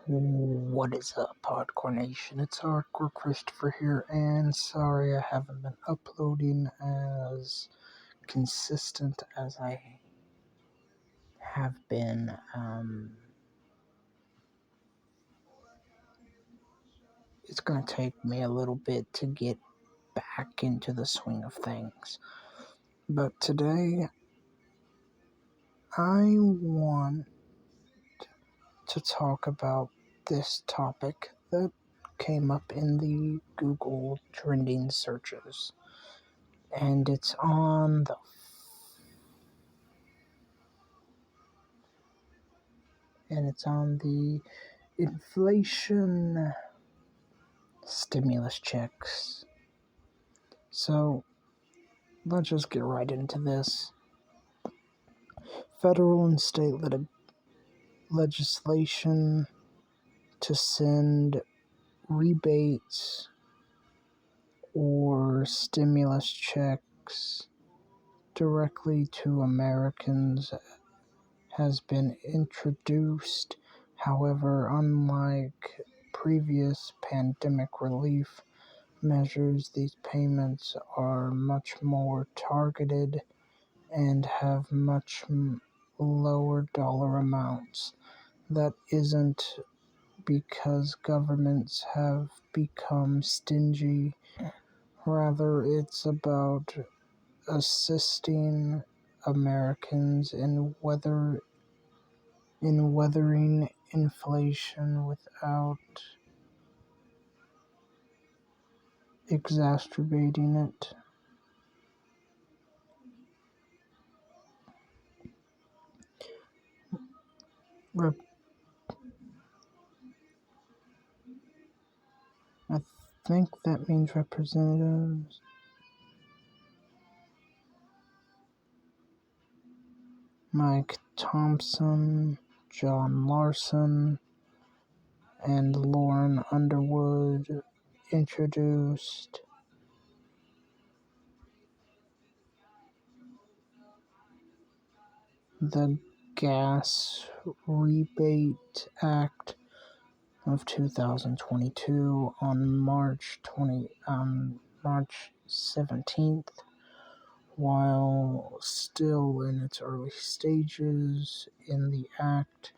What is up, Hardcore Nation? It's Hardcore Christopher here, and sorry I haven't been uploading as consistent as I have been. It's gonna take me a little bit to get back into the swing of things. But today, I want to talk about this topic that came up in the Google trending searches. And it's on the inflation stimulus checks. So let's just get right into this. Federal and state legislation to send rebates or stimulus checks directly to Americans has been introduced. However, unlike previous pandemic relief measures, these payments are much more targeted and have much lower dollar amounts. That isn't because governments have become stingy. Rather, it's about assisting Americans in weathering inflation without exacerbating it. I think that means Representatives Mike Thompson, John Larson, and Lauren Underwood introduced the Gas Rebate Act of 2022 on March 17th. While still in its early stages, the act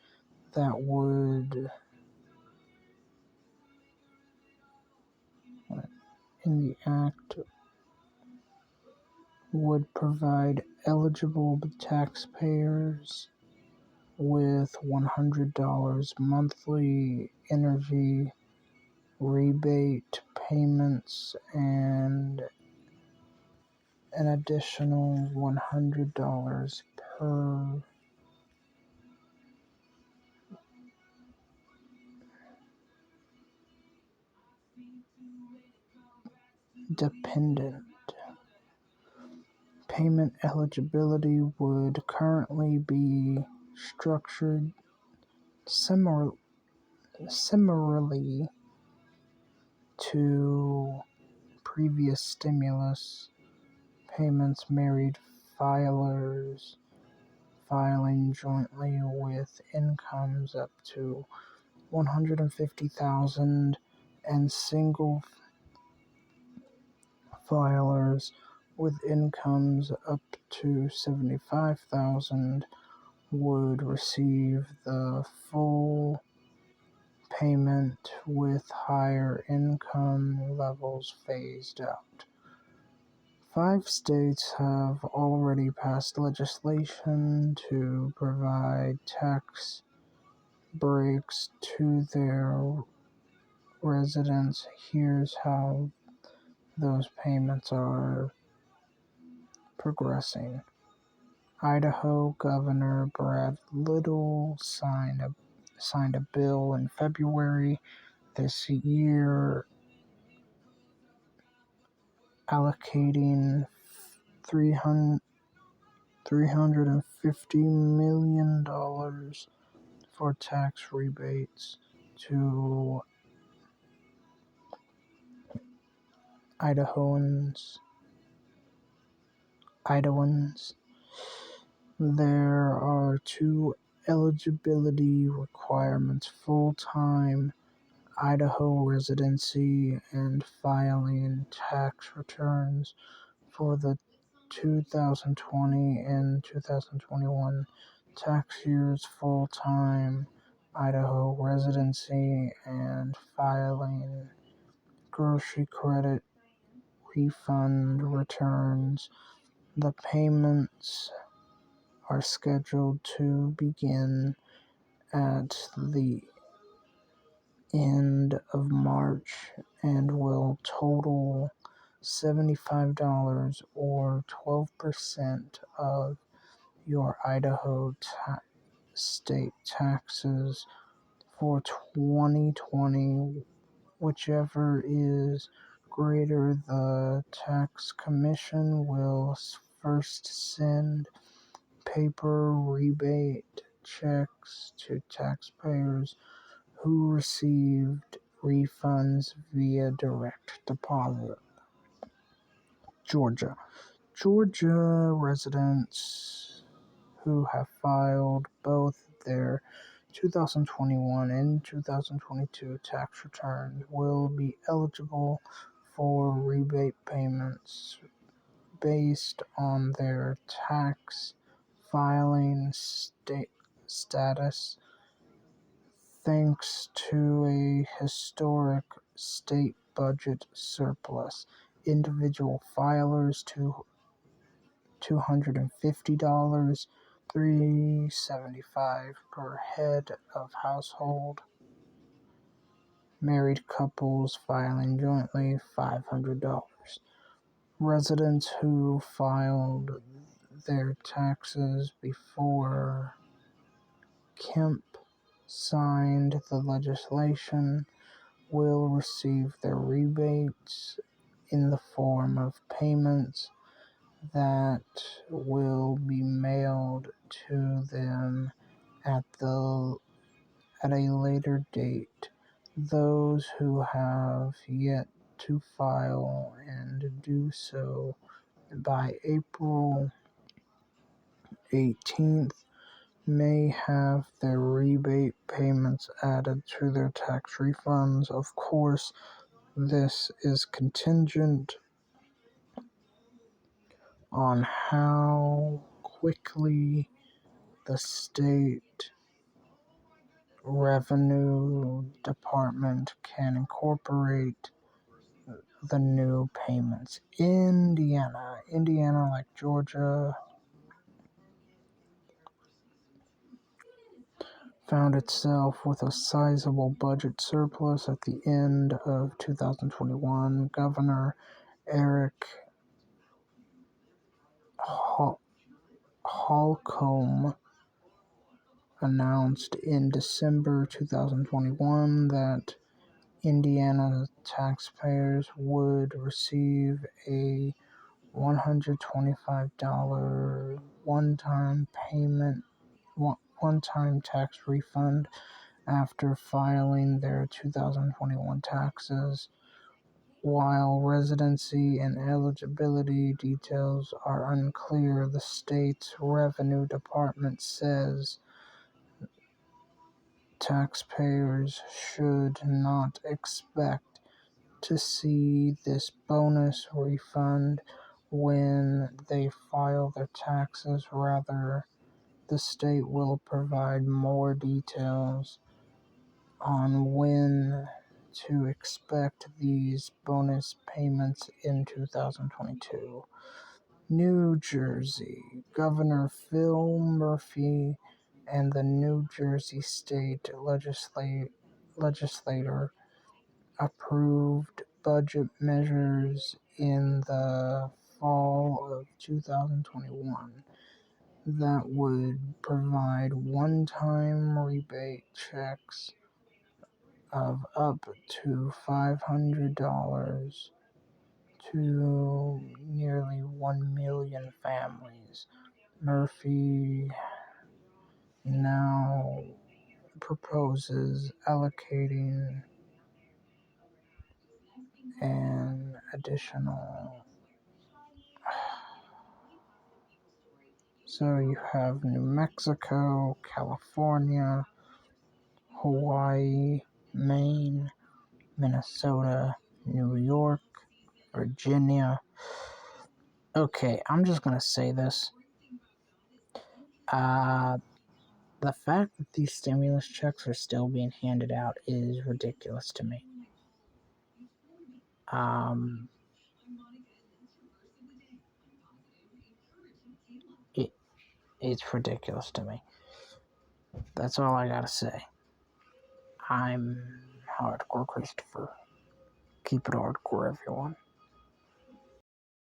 would provide eligible taxpayers with $100 monthly energy rebate payments and an additional $100 per dependent. Payment eligibility would currently be structured similarly to previous stimulus payments, married filers filing jointly with incomes up to $150,000 and single filers with incomes up to $75,000 would receive the full payment, with higher income levels phased out. 5 states have already passed legislation to provide tax breaks to their residents. Here's how those payments are progressing. Idaho Governor Brad Little signed a bill in February this year allocating $350 million for tax rebates to Idahoans. There are 2 eligibility requirements: full-time Idaho residency and filing tax returns for the 2020 and 2021 tax years, full-time Idaho residency and filing grocery credit refund returns. The payments are scheduled to begin at the end of March and will total $75 or 12% of your Idaho state taxes for 2020. Whichever is greater, the tax commission will first send paper rebate checks to taxpayers who received refunds via direct deposit. Georgia. Georgia residents who have filed both their 2021 and 2022 tax returns will be eligible for rebate payments based on their tax filing status, thanks to a historic state budget surplus. Individual filers to $250, $375 per head of household. Married couples filing jointly, $500. Residents who filed their taxes before Kemp signed the legislation will receive their rebates in the form of payments that will be mailed to them at a later date. Those who have yet to file and do so by April 18th may have their rebate payments added to their tax refunds. Of course, this is contingent on how quickly the state revenue department can incorporate the new payments. Indiana, like Georgia, found itself with a sizable budget surplus at the end of 2021. Governor Eric Holcomb announced in December 2021 that Indiana taxpayers would receive a $125 one-time tax refund after filing their 2021 taxes. While residency and eligibility details are unclear, the state's revenue department says taxpayers should not expect to see this bonus refund when they file their taxes. Rather, the state will provide more details on when to expect these bonus payments in 2022. New Jersey. Governor Phil Murphy and the New Jersey State Legislature approved budget measures in the fall of 2021 that would provide one-time rebate checks of up to $500 to nearly 1 million families. Murphy now proposes allocating an additional So you have New Mexico, California, Hawaii, Maine, Minnesota, New York, Virginia. Okay, I'm just gonna say this. The fact that these stimulus checks are still being handed out is ridiculous to me. It's ridiculous to me. That's all I gotta say. I'm Hardcore Christopher. Keep it hardcore, everyone.